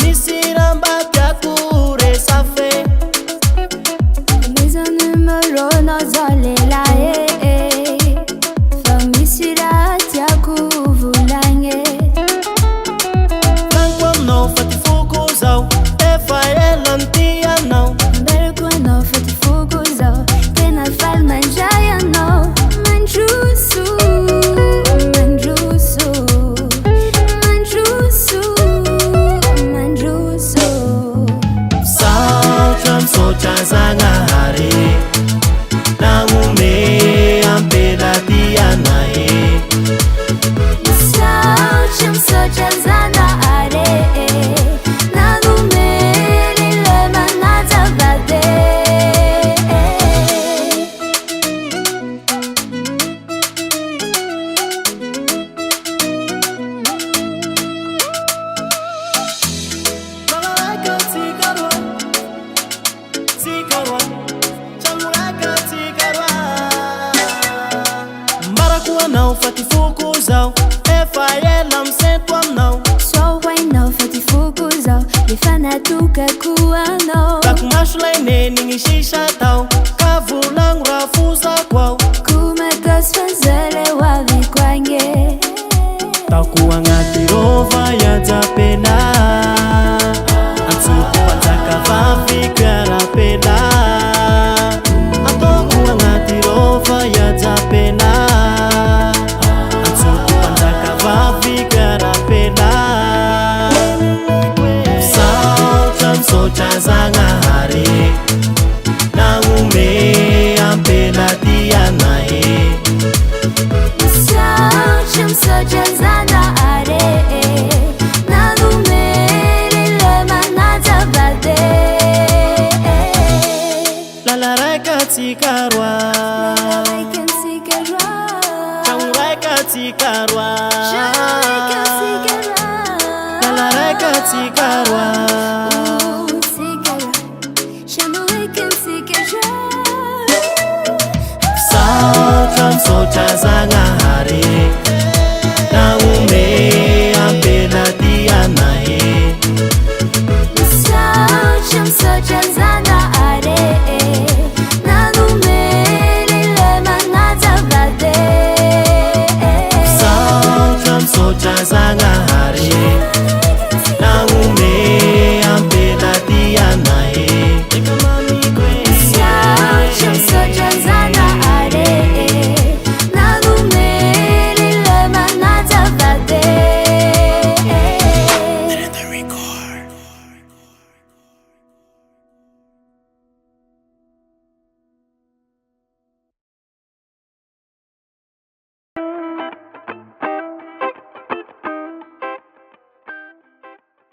misy ramba tiako resafe. Miza numero na zalela fa misy raha tiako volagny. Lanko aminao fa ty foko zao efa ela nity anao. Ambarako anao fa ty foko zao tena faly mandray anao. Mandroso, mandroso, mandroso, mandroso. Saotra misaotra Zagnahary nagnome ampelaty anay. Misaotra misaotra Zagnahary nagnome lilay manazavady. Malaika tsikaroa, tsikaroa, tramolaika tsikaroa. Mbarako anao fa ty foko zao efa ela misento aminao. Soa ho hainao fa ty foko zao efa natokako anao. Tako maso lainenigny sisa tao ka volagno raha fozako ao. Komatasy fanzary ho aviko agny. Taoko agnaty rova iajapena antsoko mpanjaka vavy kiarapena. Ataoko agnaty rova iajapena antsoko mpanjaka vavy kiarapena. Misaotra misaotra Zagnahary nagnome ampelaty anay. Misaotra misaotra Zagnahary nagnome lilay manazavady. Lala raika tsika roa, Raika antsika roa, tragno raika tsika roa, tragno raika antsika roa. lala raika tsika roa.